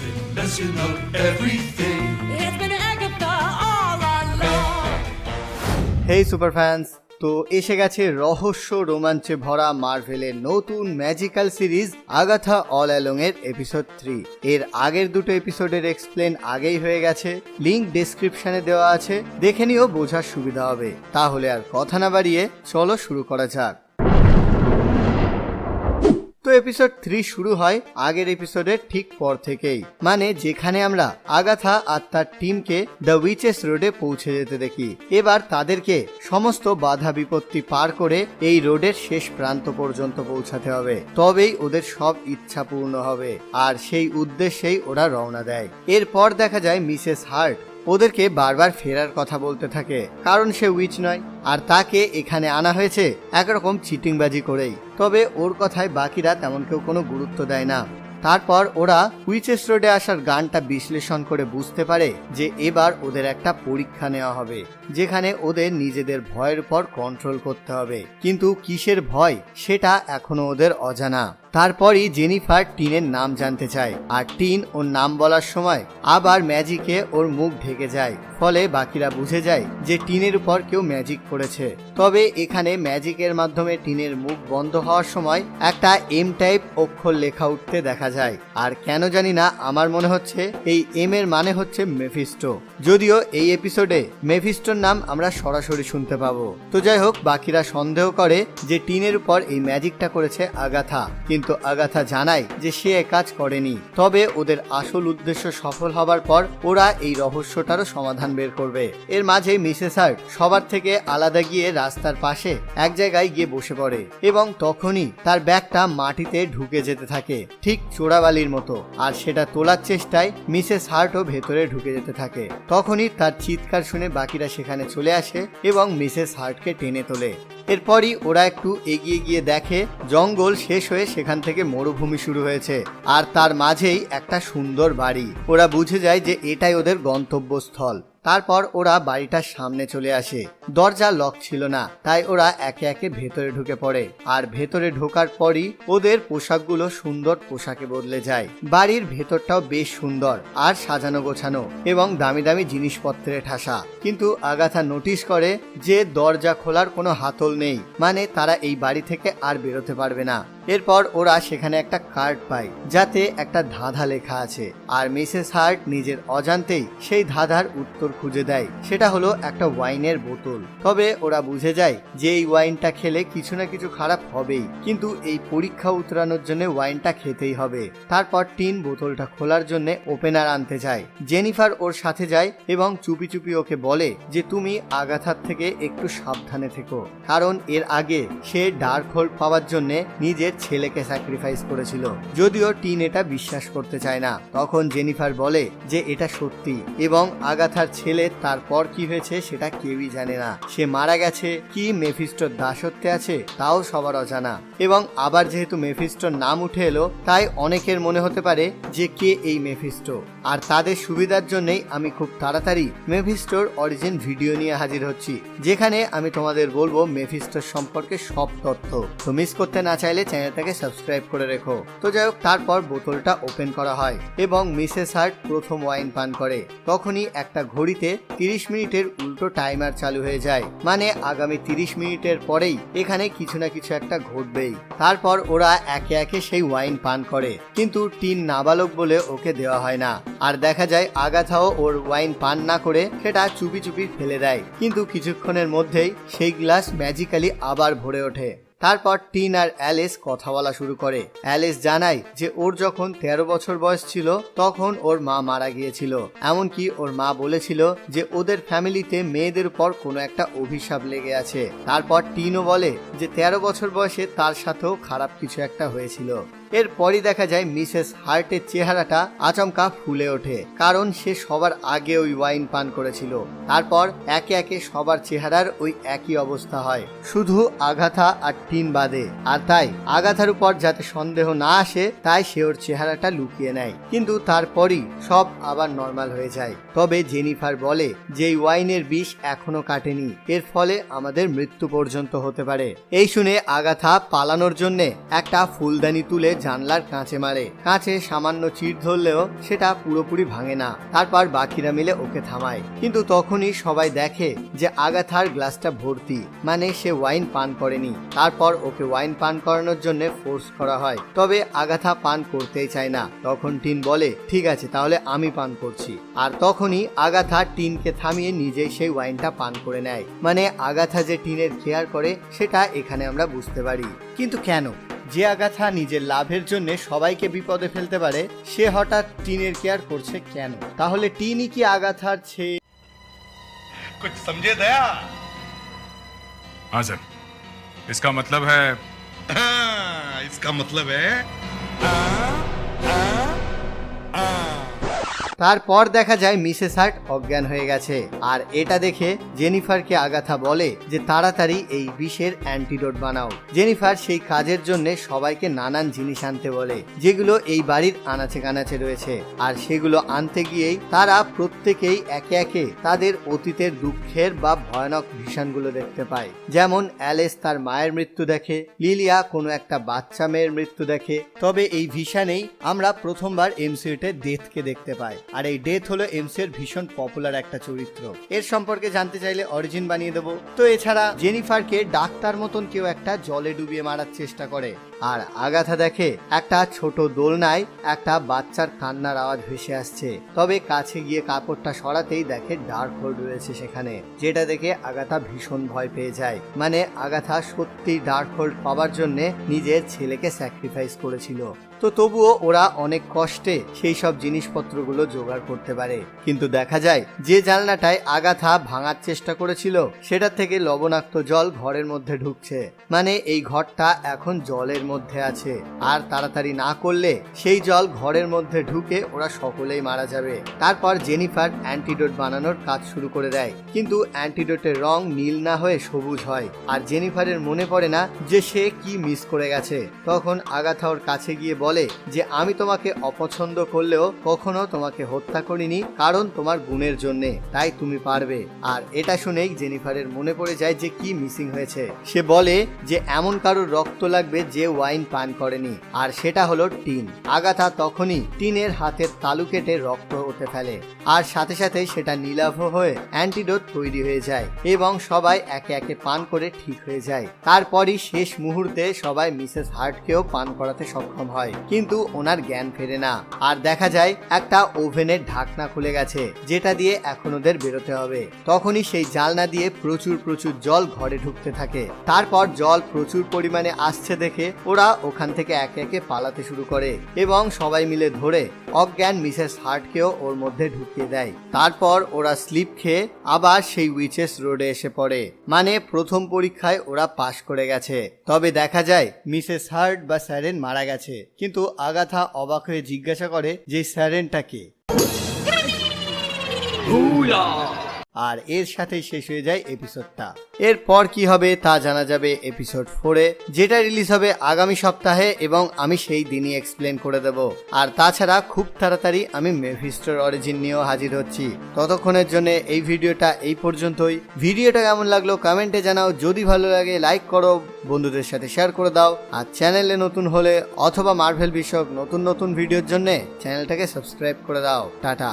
unless you know everything. It's been Agatha all along. Hey super fans, তো এসে গেছে রহস্য রোমাঞ্চে ভরা মার্ভেলের নতুন magical series Agatha all along এর এপিসোড 3। এর আগের দুটো এপিসোডের এক্সপ্লেন আগেই হয়ে গেছে, লিংক ডেসক্রিপশনে দেওয়া আছে, দেখে নিও, বোঝার সুবিধা হবে। তাহলে আর কথা না বাড়িয়ে চলো শুরু করা যাক। তো এপিসোড 3 শুরু হয় আগের এপিসোডের ঠিক পর থেকেই, মানে যেখানে আমরা আগাথা আর তার টিমকে দ্য উইচেস রোডে পৌঁছে যেতে দেখি। এবার তাদেরকে সমস্ত বাধা বিপত্তি পার করে এই রোডের শেষ প্রান্ত পর্যন্ত পৌঁছাতে হবে, তবেই ওদের সব ইচ্ছা পূর্ণ হবে। আর সেই উদ্দেশ্যেই ওরা রওনা দেয়। এরপর দেখা যায় মিসেস হার্ট ওদেরকে বারবার ফেরার কথা বলতে থাকে, কারণ সে উইচ নয়, আর তাকে এখানে আনা হয়েছে একরকম চিটিংবাজি করেই। তবে ওর কথায় বাকিরা তেমন কেউ কোনো গুরুত্ব দেয় না। তারপর ওরা উইচেস রোডে আসার গানটা বিশ্লেষণ করে বুঝতে পারে যে এবার ওদের একটা পরীক্ষা নেওয়া হবে, যেখানে ওদের নিজেদের ভয়ের উপর কন্ট্রোল করতে হবে। কিন্তু কিসের ভয় সেটা এখনো ওদের অজানা। তারপরই জেনিফার টিনের নাম জানতে চায়, আর টিন ওর নাম বলার সময় আবার ম্যাজিকে ওর মুখ ঢেকে যায়। ফলে বাকিরা বুঝে যায় যে টিনের উপর কেউ ম্যাজিক করেছে। তবে এখানে ম্যাজিকের মাধ্যমে টিনের মুখ বন্ধ হওয়ার সময় একটা এম টাইপ অক্ষর লেখা উঠতে দেখা যায়। আর কেন জানি না, আমার মনে হচ্ছে এই এম এর মানে হচ্ছে মেফিস্টো, যদিও এই এপিসোডে মেফিস্টোর নাম আমরা সরাসরি শুনতে পাবো। তো যাই হোক, বাকিরা সন্দেহ করে যে টিনের উপর এই ম্যাজিকটা করেছে আগাথা, কিন্তু আগাথা জানায় যে সে কাজ করেনি। তবে ওদের আসল উদ্দেশ্য সফল হবার পর ওরা এই রহস্যটারও সমাধান বের করবে। এর মাঝে মিসেস হার্ট সবার থেকে আলাদা গিয়ে রাস্তার পাশে এক জায়গায় গিয়ে বসে পড়ে, এবং তখনই তার ব্যাগটা মাটিতে ঢুকে যেতে থাকে, ঠিক চোরাবালির মতো। আর সেটা তোলার চেষ্টায় মিসেস হার্টও ভেতরে ঢুকে যেতে থাকে। তখনই তার চিৎকার শুনে বাকিরা সেখানে চলে আসে এবং মিসেস হার্টকে টেনে তোলে। এরপরই ওরা একটু এগিয়ে গিয়ে দেখে জঙ্গল শেষ হয়ে সেখান থেকে মরুভূমি শুরু হয়েছে, আর তার মাঝেই একটা সুন্দর বাড়ি। ওরা বুঝে যায় যে এটাই ওদের গন্তব্যস্থল। তারপর ওরা বাড়িটার সামনে চলে আসে। দরজা লক ছিল না, তাই ওরা একে একে ভেতরে ঢুকে পড়ে। আর ভেতরে ঢোকার পরই ওদের পোশাকগুলো সুন্দর পোশাকে বদলে যায়। বাড়ির ভেতরটাও বেশ সুন্দর আর সাজানো গোছানো এবং দামি দামি জিনিসপত্রে ঠাসা। কিন্তু আগাথা নোটিশ করে যে দরজা খোলার কোনো হাতল নেই, মানে তারা এই বাড়ি থেকে আর বেরোতে পারবে না। এরপর ওরা সেখানে একটা কার্ড পায়, যাতে একটা ধাঁধা লেখা আছে। আর মিসেস হার্ট নিজের অজান্তেই সেই ধাঁধার উত্তর খুঁজে দেয়। সেটা হলো একটা ওয়াইনের বোতল। তবে ওরা বুঝে যায় যে এই ওয়াইনটা খেলে কিছু না কিছু খারাপ হবেই, কিন্তু এই পরীক্ষা উতরানোর জন্য ওয়াইনটা খেতেই হবে। তারপর টিন বোতলটা খোলার জন্য ওপেনার আনতে যায়। জেনিফার ওর সাথে যায় এবং চুপি চুপি ওকে বলে যে তুমি আগাথার থেকে একটু সাবধানে থেকো, কারণ এর আগে সে ডার্ক হোল্ড পাওয়ার জন্য নিজের ছেলেকে স্যাক্রিফাইস করেছিল। যদিও টিন এটা বিশ্বাস করতে চায় না। তখন জেনিফার বলে যে এটা সত্যি, এবং আগাথার ছেলে তারপর কি হয়েছে সেটা কেউই জানে না। সে মারা গেছে কি মেফিস্টোর দাসত্বে আছে তাও সবার অজানা। এবং আবার যেহেতু মেফিস্টোর নাম উঠে এলো, তাই অনেকের মনে হতে পারে যে কে এই মেফিস্টো। আর তাদের সুবিধার জন্যই আমি খুব তাড়াতাড়ি মেফিস্টোর অরিজিন ভিডিও নিয়ে হাজির হচ্ছি, যেখানে আমি তোমাদের বলবো মেফিস্টোর সম্পর্কে সব তথ্য। তো মিস করতে না চাইলে চ্যানেলটাকে সাবস্ক্রাইব করে রেখো। তো যাই হোক, তারপর বোতলটা ওপেন করা হয় এবং মিসেস হার্ট প্রথম ওয়াইন পান করে। তখনই একটা ঘড়িতে 30 মিনিটের উল্টো টাইমার চালু হয়ে যায়, মানে আগামী 30 মিনিটের পরেই এখানে কিছু না কিছু একটা ঘটবেই। তারপর ওরা একে একে সেই ওয়াইন পান করে, কিন্তু টিন নাবালক বলে ওকে দেওয়া হয় না। আর দেখা যায় আগাথাও ওর ওয়াইন পান না করে সেটা চুপি চুপি ফেলে দেয়, কিন্তু কিছুক্ষণের মধ্যেই সেই গ্লাস ম্যাজিক্যালি আবার ভরে ওঠে। তারপর টিন আর অ্যালিস কথা বলা শুরু করে। অ্যালিস জানায় যে ওর যখন 13 বছর বয়স ছিল তখন ওর মা মারা গিয়েছিল। এমনকি ওর মা বলেছিল যে ওদের ফ্যামিলিতে মেয়েদের উপর কোনো একটা অভিশাপ লেগে আছে। তারপর টিনও বলে যে 13 বছর বয়সে তার সাথেও খারাপ কিছু একটা হয়েছিল। এরপরই দেখা যায় মিসেস হার্টের চেহারাটা আচমকা ফুলে ওঠে, কারণ সে সবার আগে ওই ওয়াইন পান করেছিল। তারপর একে একে সবার চেহারার ওই একই অবস্থা হয়, শুধু আগাথা আর টিন বাদে। আর তাই আগাথার উপর যাতে সন্দেহ না আসে, তাই সে ওর চেহারাটা লুকিয়ে নেয়। কিন্তু তারপরই সব আবার নর্মাল হয়ে যায়। তবে জেনিফার বলে যে এই ওয়াইনের বিষ এখনো কাটেনি, এর ফলে আমাদের মৃত্যু পর্যন্ত হতে পারে। এই শুনে আগাথা পালানোর জন্য একটা ফুলদানি তুলে জানলার কাঁচে মারে। কাঁচে সামান্য চিড় ধরলেও সেটা পুরোপুরি ভাঙে না। তারপর বাকিরা মিলে ওকে থামায়, কিন্তু তখনই সবাই দেখে যে আগাথার গ্লাসটা ভর্তি, মানে সে ওয়াইন পান করেনি। তারপর ওকে ওয়াইন পান করানোর জন্য ফোর্স করা হয়, তবে আগাথা পান করতেই চায় না। তখন টিন বলে ঠিক আছে তাহলে আমি পান করছি। আর তখনই আগাথা টিনকে থামিয়ে নিজেই সেই ওয়াইনটা পান করে নেয়। মানে আগাথা যে টিনের কেয়ার করে সেটা এখানে আমরা বুঝতে পারি। কিন্তু কেন? যে আগাথা নিজের লাভের জন্য সবাইকে বিপদে ফেলতে পারে, সে হঠাৎ টিনের কেয়ার করছে কেন? তাহলে টিনই কি আগাথার कुछ समझे दया? हाँ सर, इसका मतलब है इसका मतलब है তারপর দেখা যায় মিসেস হার্ট অজ্ঞান হয়ে গেছে। আর এটা দেখে জেনিফারকে আগাথা বলে যে তাড়াতাড়ি এই বিষের অ্যান্টিডোট বানাও। জেনিফার সেই কাজের জন্য সবাইকে নানান জিনিস আনতে বলে, যেগুলো এই বাড়ির আনাচে কানাচে রয়েছে। আর সেগুলো আনতে গিয়েই তারা প্রত্যেকেই একে একে তাদের অতীতের দুঃখের বা ভয়ানক ভীষণগুলো দেখতে পায়। যেমন অ্যালেস তার মায়ের মৃত্যু দেখে, লিলিয়া কোনো একটা বাচ্চা মেয়ের মৃত্যু দেখে। তবে এই ভিশনেই আমরা প্রথমবার এমসিইউতে ডেথকে দেখতে পাই। আর এই ডেথ হলো এমসিইউর ভীষণ পপুলার একটা চরিত্র। এর সম্পর্কে জানতে চাইলে অরিজিন বানিয়ে দেবো। তো এছাড়া জেনিফারকে ডাক্তার মতন কেউ একটা জলে ডুবিয়ে মারার চেষ্টা করে। আর আগাথা দেখে একটা ছোট দোলনায় একটা বাচ্চার কান্নার আওয়াজ ভেসে আসছে। তবে কাছে গিয়ে কাপড়টা সরাতেই দেখে ডার্ক হোল্ড রয়েছে সেখানে, যেটা দেখে আগাথা ভীষণ ভয় পেয়ে যায়। মানে আগাথা সত্যি ডার্ক হোল্ড পাওয়ার জন্য নিজের ছেলেকে স্যাক্রিফাইস করেছিল। তো তবুও ওরা অনেক কষ্টে সেই সব জিনিসপত্রগুলো জোগাড় করতে পারে। কিন্তু দেখা যায় যে জানলাটায় আগাথা ভাঙার চেষ্টা করেছিল সেটা থেকে লবণাক্ত জল ঘরের মধ্যে ঢুকছে। মানে এই ঘরটা এখন জলের মধ্যে আছে, আর তাড়াতাড়ি না করলে সেই জল ঘরের মধ্যে ঢুকে ওরা সকলেই মারা যাবে। তারপর জেনিফার অ্যান্টিডোট বানানোর কাজ শুরু করে দেয়, কিন্তু অ্যান্টিডোটের রং নীল না হয়ে সবুজ হয়। আর জেনিফারের মনে পড়ে না যে সে কি মিস করে গেছে। তখন আগাথা ওর কাছে গিয়ে বলে যে আমি তোমাকে অপছন্দ করলেও কখনো তোমাকে হত্যা করিনি, কারণ তোমার গুণের জন্যে, তাই তুমি পারবে। আর এটা শুনেই জেনিফারের মনে পড়ে যায় যে কি মিসিং হয়েছে। সে বলে যে এমন কারোর রক্ত লাগবে যে ওয়াইন পান করেনি, আর সেটা হলো টিন। আগাথা তখনই টিনের হাতের তালু কেটে রক্ত হতে ফেলে, আর সাথে সাথে সেটা নীলাভ হয়ে অ্যান্টিডোট তৈরি হয়ে যায় এবং সবাই একে একে পান করে ঠিক হয়ে যায়। তারপরই শেষ মুহূর্তে সবাই মিসেস হার্টকেও পান করাতে সক্ষম হয়, কিন্তু ওনার জ্ঞান ফেরে না। আর দেখা যায় একটা ওভেনের ঢাকনা খুলে গেছে, যেটা দিয়ে এখন ওদের বেরোতে হবে। তখনই সেই জানলা দিয়ে প্রচুর প্রচুর জল ঘরে ঢুকতে থাকে। তারপর জল প্রচুর পরিমাণে আসছে দেখে ওরা ওখান থেকে একে একে পালাতে শুরু করে এবং সবাই মিলে ধরে অজ্ঞান মিসেস হার্টকেও ওর মধ্যে ঢুকিয়ে দেয়। তারপর ওরা স্লিপ খেয়ে আবার সেই উইচেস রোডে এসে পড়ে। মানে প্রথম পরীক্ষায় ওরা পাশ করে গেছে। তবে দেখা যায় মিসেস হার্ট বা স্যারেন মারা গেছে, কিন্তু আগাথা অবাক হয়ে জিজ্ঞাসা করে যে স্যারেনটা কে। আর এর সাথেই শেষ হয়ে যায় এপিসোডটা। এরপর কি হবে তা জানা যাবে এপিসোড 4-এ, যেটা রিলিজ হবে আগামী সপ্তাহে, এবং আমি সেই দিনই এক্সপ্লেন করে দেব। আর তাছাড়া খুব তাড়াতাড়ি আমি মেফিস্টোর অরিজিন নিয়েও হাজির হচ্ছি। ততক্ষণের জন্য এই ভিডিওটা এই পর্যন্তই। ভিডিওটা কেমন লাগলো কমেন্টে জানাও। যদি ভালো লাগে লাইক করো, বন্ধুদের সাথে শেয়ার করে দাও। আর চ্যানেলে নতুন হলে অথবা মার্ভেল বিষয়ক নতুন নতুন ভিডিওর জন্য চ্যানেলটাকে সাবস্ক্রাইব করে দাও। টাটা।